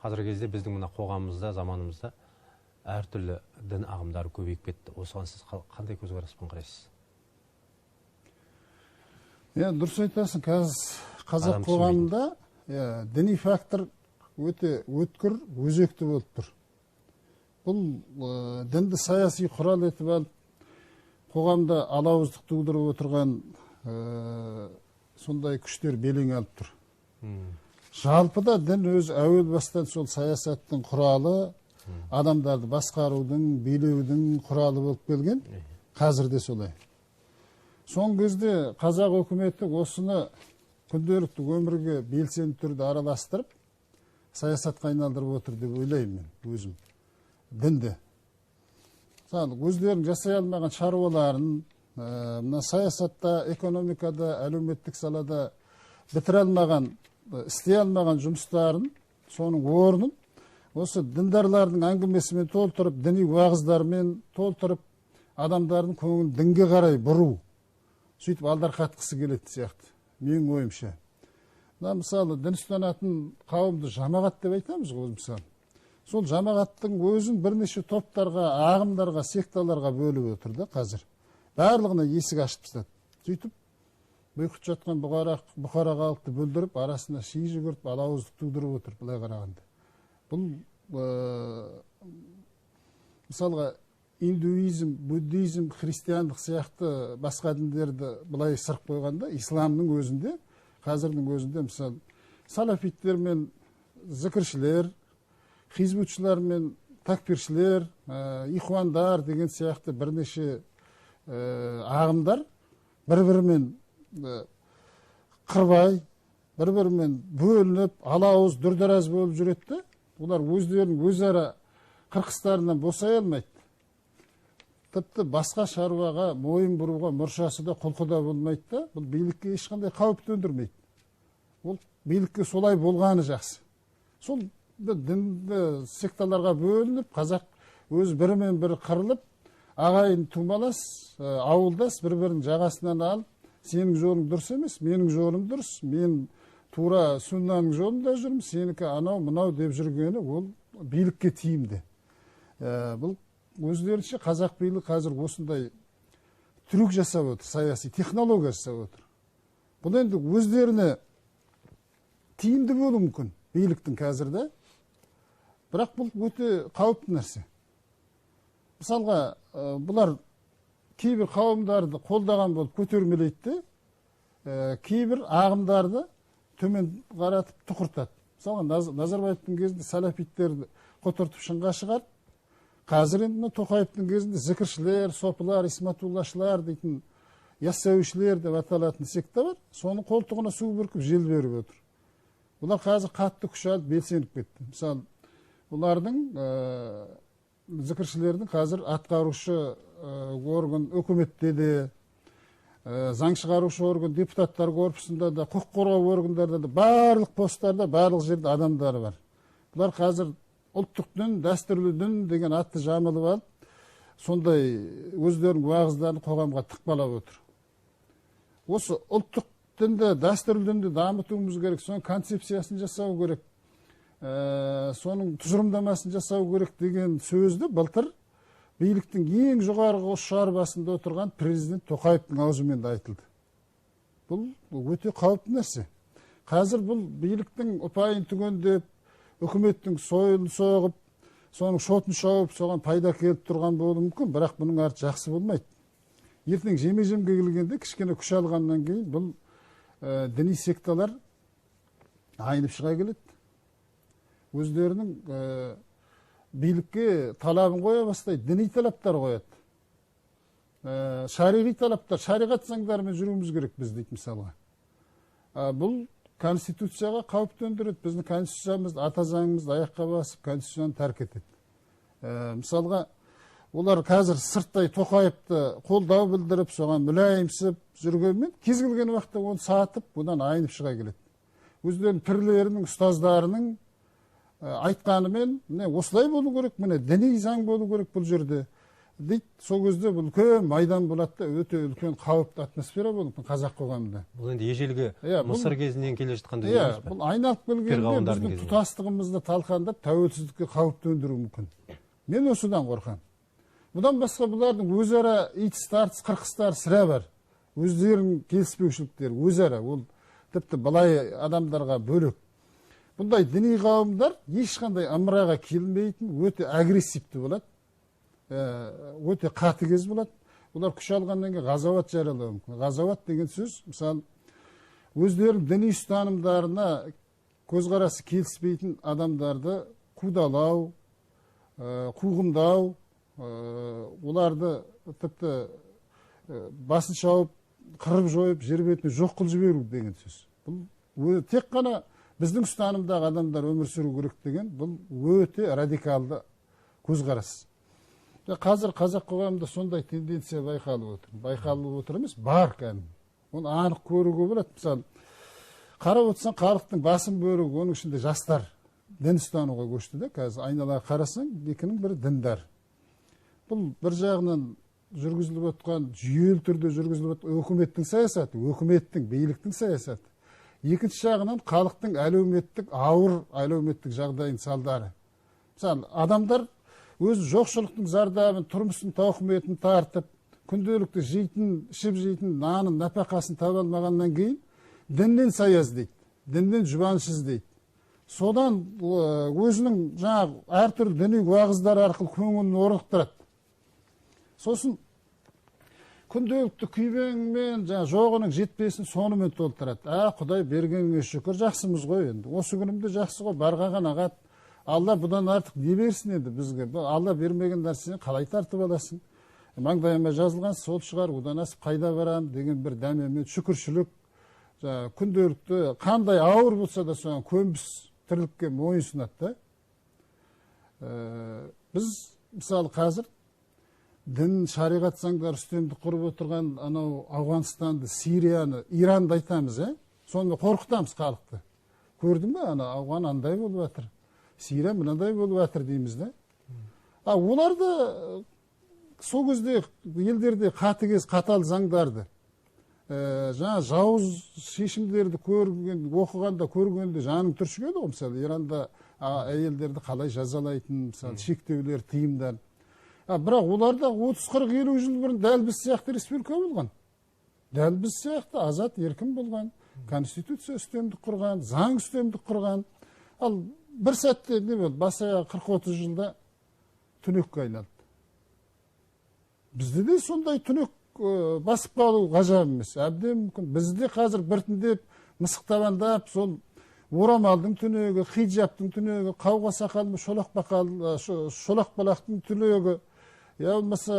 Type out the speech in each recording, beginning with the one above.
Қазіргі кезде біздің мына қоғамымызда, заманымызда әртүрлі дін ағымдары көбейіп кетті. Осыған сіз қандай көзқараспен қарайсыз? Дұрыс айтасың. Қазақ қоғамында діни фактор өте өткір, өзекті болып тұр. Бұл дінді саяси құрал етіп алып, қоғамда алауыздық тудырып отырған сондай күштер белең алып тұр. Жалпыда дін өз әуел бастан сол саясаттың құралы, адамдарды басқарудың, билеудің құралы болып келген. Қазір де солай. Соңғы кезде қазақ өкіметі осыны күнделікті өмірге белсенді түрде араластырып, саясатқа айналдырып отыр деп ойлаймын мен өзім. Дінді. Өздерінің жасай алмаған шаруаларын, мына саясатта, экономикада, әлеуметтік салада бітіре алмаған, істей алмаған жұмыстарын, соның орнын осы діндарлардың әңгімесімен толтырып, діни уағыздармен толтырып, адамдардың көңілін дінге қарай бұру, сөйтіп алдарқатқысы келетін сияқты, менің ойымша. Мысалы, дін ұстанатын қауымды жамағат деп айтамыз ғой, мысалы. Сол жамағаттың өзін бірнеше топтарға, ағымдарға, секталарға бөліп отыр да қазір. Барлығына есік ашып тастады. Сөйтіп, бұйқыт жатқан бұқара халықты бүлдіріп, арасына ши жүгіртіп, алауыздық тудырып отыр, былай қарағанда. Бұл, мысалға, индуизм, буддизм, христиандық сияқты басқа діндерді былай сырып қойғанда, исламның өзінде, қазірдің өзінде, мысалы, салафиттер мен зікіршілер, хизбутшылар мен такфиршілер, ихуандар деген сияқты бірнеше ағымдар бір-бірімен қырбай, бір-бірімен бөлініп, алауыз, дүрдараз болып жүретті. Олар өздерінің өзара қырқыстарынан босай алмайды. Тіпті басқа шаруаға мойын бұруға мұршасы да құлқыда болмайды да, бұл билікке ешқандай қауіп төндірмейді. Ол билікке солай болғаны жақсы. Сол дінді секталарға бөлініп, қазақ өз бірімен бірі қырылып, ағайын тумалас, ауылдас бір-бірінің жағасынан алып, сенің жолың дұрыс емес, менің жолым дұрыс, мен тура сүннаның жолында жүрмін, сенікі анау, мынау деп жүргені, ол билікке тиімді. Бұл өздерінше қазақ билігі қазір осындай трюк жасап отыр, саяси технология жасап отыр. Бұл енді өздеріне тиімді болуы мүмкін биліктің қазірде, бірақ бұл өте қауіпті нәрсе. Мысалға, бұлар кейбір қауымдарды қолдаған болып көтермелейді, кейбір ағымдарды төмен қаратып тұқыртады. Мысалға, Назарбаевтың кезінде салафиттерді қотыртып шыңға шығарып, қазір енді Тоқаевтың кезінде зікіршілер, сопылар, исматуллашылар дейтін яссауишілер деп аталатын секта бар. Соның қолтығына су бүркіп жел беріп отыр. Бұлар қазір қатты күш алып белсеніп кетті. Мысалы, бұлардың зікіршілердің қазір атқарушы орган өкіметте де, заң шығарушы орган депутаттар корпусында да, құқық қорғау органдарда да, барлық посттарда, барлық жерде адамдары бар. Бұлар қазір ұлттық дін, дәстүрлі дін деген атты жамылып алып, сондай өздерінің уағыздарын қоғамға тықпалап отыр. Осы ұлттық дінді, дәстүрлі дінді дамытуымыз керек, соның концепциясын жасау керек, соның тұжырымдамасын жасау керек деген сөзді былтыр биліктің ең жоғарғы ұшар басында отырған президент Тоқаевтың аузымен де айтылды. Бұл өте қауіпті нәрсе. Қазір бұл биліктің ұпайын түгендеп, үкіметтің сойылын соғып, соның шотын шауып, соған пайда келіп тұрған болуы мүмкін, бірақ бұның арты жақсы болмайды. Ертең жеме-жемге келгенде кішкене күш алғаннан кейін бұл діни секталар айнып шыға келеді. Өздерінің билікке талабын қоя бастайды, діни талаптар қояды. Шариғи талаптар, шариғат заңдарымен жүруіміз керек біз дейді мысалға. Бұл конституцияға қауіп төндіреді. Біздің конституциямызды, ата заңымызды аяққа басып, конституцияны тәрк етеді. Мысалға, олар қазір сырттай Тоқаевты қолдау білдіріп, соған мүләйімсіп жүргенмен, кез келген уақытта оны сатып, бұдан айнып шыға келеді. Өздерінің пірлерінің, ұстаздарының айтқанымен, осылай болу керек, міне діни заң болу керек бұл жерде. дейді сол кезде бұл үлкен майдан болады да өте үлкен қауіпті атмосфера болды қазақ қоғамында. Бұл енді ежелгі Мысыр кезінен келе жатқан дүние емес пе? Бұл айналып келгенде біздің тұтастығымызды талқандап тәуелсіздікке қауіп төндіруі мүмкін. Мен осыдан қорқамын. Бұдан басқа бұлардың өзара итіс тартыс қырқыстары сірә бар. Өздерінің келіспеушіліктері өзара, ол тіпті былай адамдарға бөлек. Бұндай діни қауымдар ешқандай ымыраға келмейтін, өте агрессивті болады, өте қатыгез болады. Бұлар күш алғаннан кейін ғазауат жариялауы мүмкін. Ғазауат деген сөз, мысалы, өздерінің діни ұстанымдарына көзқарасы келіспейтін адамдарды қудалау, қуғындау, оларды тіпті басын шауып, қырып жойып, жер бетіне жоқ қылып жіберу деген сөз. Бұл тек қана біздің ұстанымдағы адамдар өмір сүру керек деген, бұл өте радикалды көзқарас. Қазір қазақ қоғамында сондай тенденция байқалып отыр емес, бар кәдімгі. Оны анық көруге болады. Мысалы, қарап отырсаң, халықтың басым бөлігі, оның ішінде жастар дін ұстануға көшті де, қазір айналаға қарасаң, екінің бірі діндар. Бұл бір жағынан жүргізіліп отқан, жүйелі түрде жүргізіліп отқан өкіметтің саясаты, өкіметтің, биліктің саясаты. Екінші жағынан халықтың ауыр әлеуметтік жағдайын салдары. Мысалы, адамдар өз жоқшылықтың зардабын, тұрмыстың тауқыметін тартып, күнделікті жейтін, ішіп жейтін нанын, нәпақасын таба алмағаннан кейін діннен саяз дейді, діннен жұбаныш іздейді. Содан өзінің жаңағы әртүрлі діни уағыздар арқылы көңілін орнықтырады. Сосын күнделікті күйбеңмен жоғының жетпесін сонымен толтырады. Құдай бергеніңе шүкір, жақсымыз ғой енді. Осы күнімде жақсы ғой, барғаған ағат. Алла бұдан артық не берсін енді бізге? Алла бермеген нәрсені қалай тартып аласың? Маңдайыма жазылған сол шығар, одан асып қайда барам деген бір дәмемен шүкіршілік. Күнделікті қандай ауыр болса да соған көнбіс тірлікке мойынсынады да. Біз мысалы қазір дін, шариғат заңдар үстемдік құрып отырған анау Ауғанстанды, Сирияны, Иранды айтамыз, сонда қорқытамыз халықты. Көрдің бе, ана Ауған андай болып жатыр, Сирия мынандай болып жатыр дейміз да. Оларды сол кезде елдерде қатыгез, қатал заңдарды, жаңа жауыз шешімдерді оқығанда, көргенде жаның түршігеді ғой, мысалы, Иранда әйелдерді қалай жазалайтын, мысалы, шектеулер, тыйымдар. Бірақ оларда 30-40-50 жыл бұрын дәл біз сияқты республика болған. Дәл біз сияқты азат еркін болған, конституция үстемдік құрған, заң үстемдік құрған. Ал бір сәтте не болды, басая 40-30 жылда түнекке айналды. Бізде де сондай түнек басып қалу ғажап емес. Әбден мүмкін. Бізде қазір біртіндеп мысық табандап, сол орамалдың түнегі, хиджабтың түнегі, қауға сақалды, шолақ балақтың түнегі, болмаса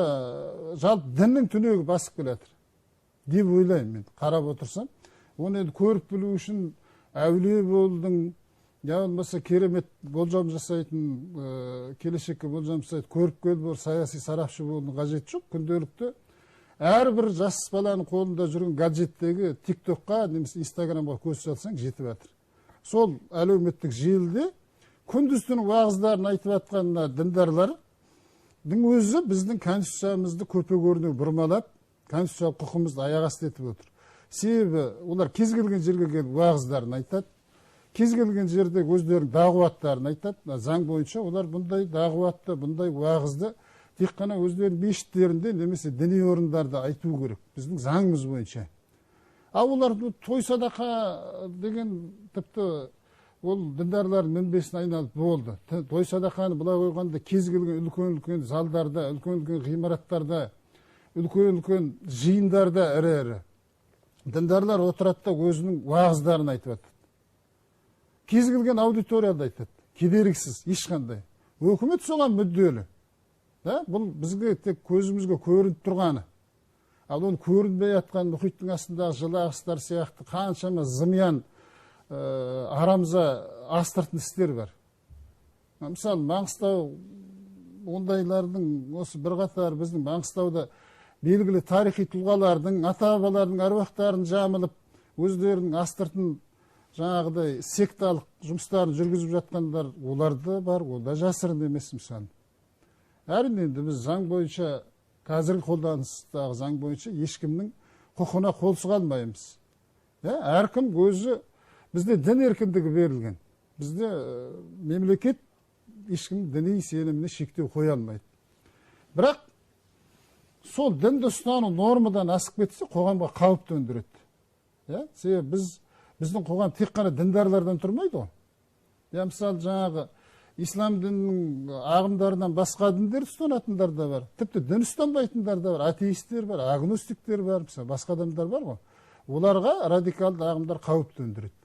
жалпы діннің түнегі басып келатыр деп ойлаймын мен. Қарап отырсам, оны енді көріп білу үшін әулие болдың, болмаса керемет болжам жасайтын, келешекке болжам жасайтын, көріп кел саяси сарапшы болудың қажеті жоқ. Күнделікті әрбір жас баланың қолында жүрген гаджеттегі тиктокқа немесе инстаграмға көз салсаң жетіп жатыр. Сол әлеуметтік желіде күндіз-түні уағыздарын айтып жатқан діндарлардың өзі біздің конституциямызды көпе-көріне бұрмалап, конституциялық құқығымызды аяқ асты етіп отыр. Себебі олар кез келген жерге келіп уағыздарын айтады, кез келген жерде өздерінің дағуаттарын айтады. Заң бойынша олар бұндай дағуатты, бұндай уағызды тек қана өздерінің мешіттерінде немесе діни орындарда айту керек, біздің заңымыз бойынша. Олар той садақа деген тіпті ол діндарлардың мінбесіне айналып болды. Той садақаны былай қойғанда кез келген үлкен-үлкен залдарда, үлкен-үлкен ғимараттарда, үлкен-үлкен жиындарда ірі-ірі діндарлар отырады да өзінің уағыздарын айтып жатады. Кез келген аудиторияда айтады, кедергісіз, ешқандай. Өкімет соған мүдделі. Бұл бізге тек көзімізге көрініп тұрғаны. Ал оны көрінбей жатқан мұхиттың астындағы жылы ағыстар сияқты қаншама зымиян арамыза астыртын істер бар. Мысалы, Маңғыстау ондайлардың осы бір қатар біздің Маңғыстауда белгілі тарихи тұлғалардың, ата-бабалардың әруақтарын жамылып, өздерінің астыртын жаңағыдай секталық жұмыстарын жүргізіп жатқандар оларда бар, ол да жасырын емес мысалы. Әрине енді біз заң бойынша қазіргі қолданыстағы заң бойынша ешкімнің құқығына қол сұға алмаймыз. Әркім өзі, бізде дін еркіндігі берілген. Бізде мемлекет ешкім діни сеніміне шектеу қоя алмайды. Бірақ сол дінді ұстану нормадан асып кетсе, қоғамға қауіп төндіреді. Себебі біздің қоғам тек қана діндарлардан тұрмайды ғой. Мысалы, жаңағы ислам дінінің ағымдарынан басқа діндер ұстанатындар да бар. Тіпті дін ұстанбайтындар да бар. Атеисттер бар, агностиктер бар, басқа адамдар бар ғой. Оларға радикалды ағымдар қауіп төндіреді.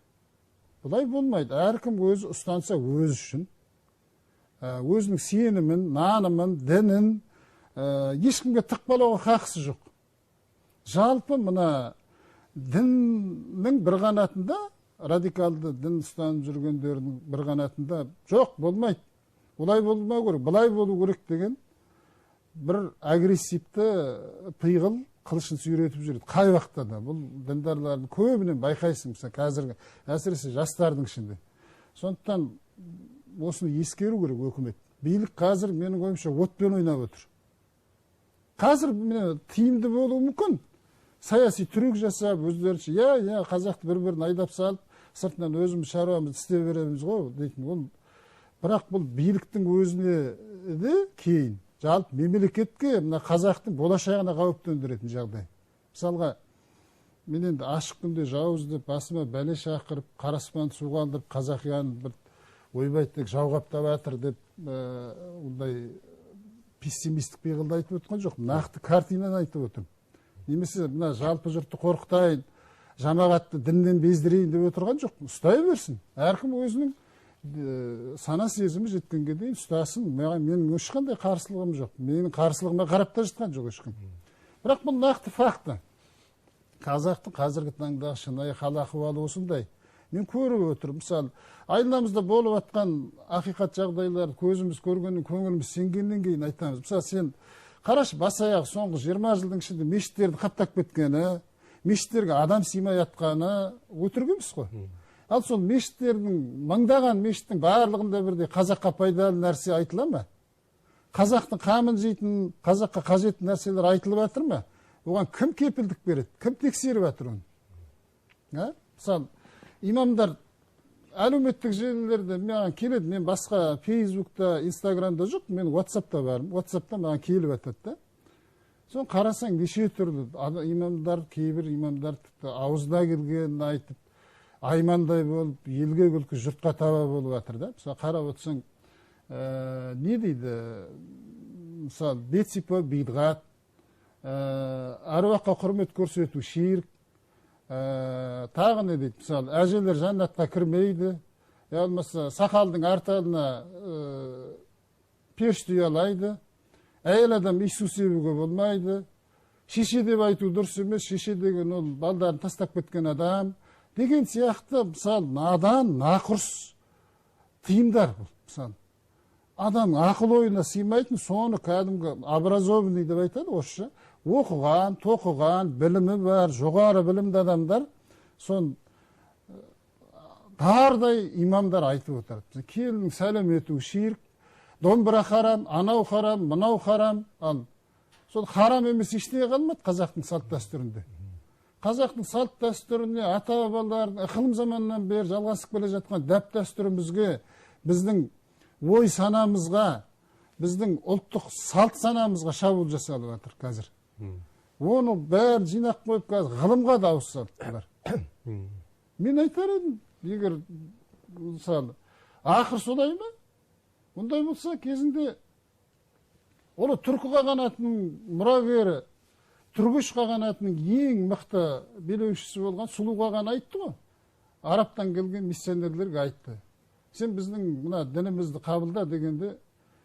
Бұлай болмайды. Әркім өзі ұстанса өз үшін, өзінің сенімін, нанымын, дінін ешкімге тықпалауға хақысы жоқ. Жалпы мына діннің бір қанатында, радикалды дін ұстанып жүргендердің бір қанатында жоқ, болмайды. Олай болмау керек, былай болу керек деген бір агрессивті пиғыл қылышын сүйретіп жүреді. Қай уақытта да бұл діндарлардың көбінен байқайсың, қазіргі әсіресе жастардың ішінде. Сондықтан осыны ескеру керек өкімет. Билік қазір менің ойымша отпен ойнап отыр. Қазір тиімді болуы мүмкін. Саяси түрек жасап, өздерінше, қазақты бір-бірін айдап салып, сыртынан өзіміз шаруамызды істеп береміз ғой дейтін. Бірақ бұл биліктің өзіне де кейін, жалпы мемлекетке мына қазақтың болашағына қауіп төндіретін жағдай. Мысалға, мен енді ашық күнде жауыз деп басыма бәле шақырып, қараспан суға алдырып, қазақияны бір ойбайтек жауғаптап жатыр деп, ондай пессимистік пиғылды айтып отқан жоқ. Нақты картинаны айтып отырмын. Немесе мына жалпы жұртты қорқытайын, жамағатты діннен бездірейін деп отырған жоқ. Ұстай берсін. Әркім өзінің сана сезімі жеткенге дейін ұстасын. Менің ешқандай қарсылығым жоқ. Менің қарсылығыма қарап та жатқан жоқ ешкім. Бірақ бұл нақты факты. Қазақтың қазіргі таңдағы шынайы хал ахуалы осындай. Мен көріп отырмын. Мысалы, айналамызда болып жатқан ақиқат жағдайлар көзіміз көргеннен, көңіліміз сенгеннен кейін айтамыз. Мысалы, сен қарашы, бас аяғы соңғы 20 жылдың ішінде мешіттерді қаптап кеткені, мешіттерге адам сыймай жатқаны өтірік емес қой. Ал сол мешіттердің, мыңдаған мешіттің барлығында бірдей қазаққа пайдалы нәрсе айтыла ма? Қазақтың қамын жейтін, қазаққа қажетті нәрселер айтылып жатыр ма? Оған кім кепілдік береді? Кім тексеріп жатыр оны? Мысалы, имамдар әлеуметтік желілерде маған келеді, мен басқа Фейсбукта, Инстаграмда жоқ, мен WhatsAppта барым. WhatsAppта маған келіп жатады. Сон қарасаң неше түрлі имамдар, кейбір имамдар ауызда келгенін айтып, аймандай болып, елге күлкі жұртқа таба болып жатыр да. Мысалы, қарап отырсаң, не дейді? Мысалы, бет сипау бидғат, аруаққа құрмет көрсету ширк, тағы не дейді? Мысалы, әжелер жаннатқа кірмейді, болмаса сақалдың арталына періште ұялайды, әйел адам иіссу себуге болмайды, шеше деп айту дұрыс емес, шеше деген ол балдарын тастап кеткен адам деген сияқты, мысалы, надан, нақұрыс тиымдар бұл. Мысалы, адам ақыл ойына сыймайтын, соны кәдімгі образованный деп айтады орысша, оқыған, тоқыған, білімі бар, жоғары білімді адамдар, сон бардай имамдар айтып отырады. Келінің сәлем ету ширк, домбыра харам, анау харам, мынау харам. Ал сол харам емес ештеңе қалмады қазақтың салт дәстүрінде. Қазақтың салт дәстүріне ата-бабалардың ықылым заманнан бері жалғасып келе жатқан дәп дәстүрімізге, біздің ой санамызға, біздің ұлттық салт санамызға шабуыл жасалып жатыр қазір. Оны бәрін жинақ қойып қазір ғылымға да ауысады. Мен айтар едім, егер мысалы, ақыр солай ма? Ондай болса, кезінде олы түркі қағанатының мұрагері, түргеш қағанатының ең мықты билеушісі болған Сұлу қаған айтты ғой. Арабтан келген миссионерлерге айтты. Сен біздің мына дінімізді қабылда дегенде,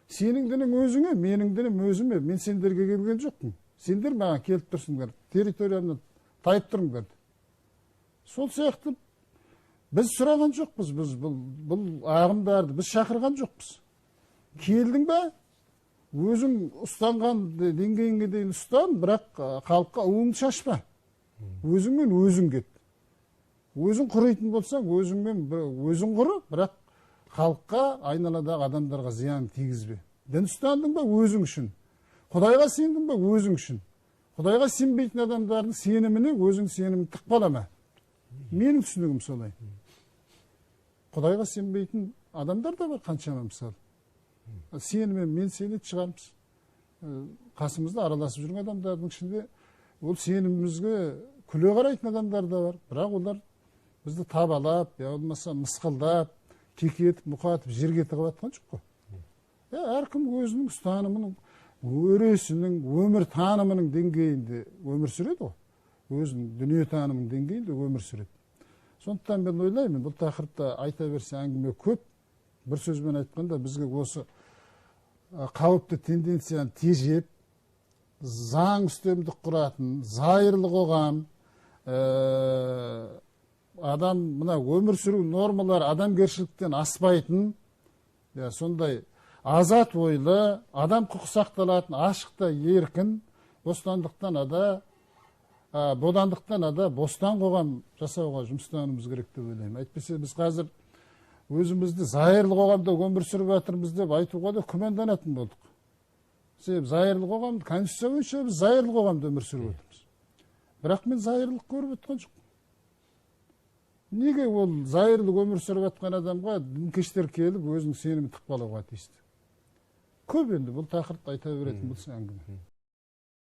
сенің дінің өзіңе, менің дінім өзіме, мен сендерге келген жоқпын. Сендер маған келіп тұрсыңдар, территориямнан тайып тұрыңдар. Сол сияқты біз сұраған жоқпыз, бұл ағымдарды біз шақырған жоқпыз. Келдің бе? Өзің ұстанған деңгейіңе дейін ұстан, бірақ халыққа уыңды шашпа. Өзіңмен өзің кет. Өзің құрайтын болсаң, өзің құры, бірақ халыққа, айналадағы адамдарға зиян тигізбе. Дін ұстандың ба өзің үшін. Құдайға сендің бе өзің үшін? Құдайға сенбейтін адамдардың сеніміне өзің сенімін тықпалама. Менің түсінігім солай. Құдайға сенбейтін адамдар да бар қаншама мысалы. Сенімен мен сенетін шығармыз. Қасымызда араласып жүрген адамдардың ішінде ол сенімімізге күле қарайтын адамдар да бар. Бірақ олар бізді табалап, я болмаса мысқылдап, кекетіп, мұқатып, жерге тығып атқан жоқ қой. Әркім өзінің ұстанымының, өресінің, өмір танымының деңгейінде өмір сүреді ғой. Өзінің дүние танымының деңгейінде өмір сүреді. Сондықтан мен ойлаймын, бұл тақырыпта айта берсе әңгіме көп. Бір сөзбен айтқанда бізге осы қауіпті тенденцияны тежеп, заң үстемдік құратын, зайырлы қоғам, адам мына өмір сүру нормалары адамгершіліктен аспайтын, сондай азат ойлы, адам құқы сақталатын, ашықта еркін, бостандықтан бостан қоғам жасауға жұмыстануымыз керек деп ойлаймын. Әйтпесе біз қазір өзімізді зайырлы қоғамда өмір сүріп жатырмыз деп айтуға да күмәнданатын болдық. Себебі зайырлы қоғамды, конституция бойынша біз зайырлы қоғамда өмір сүріп отырмыз. Бірақ мен зайырлық көріп отқан жоқ. Неге ол зайырлы өмір сүріп жатқан адамға дінкештер келіп өзінің сенімін тықпалауға тиісті? Көп енді бұл тақырыпты айта беретін болса әңгіме.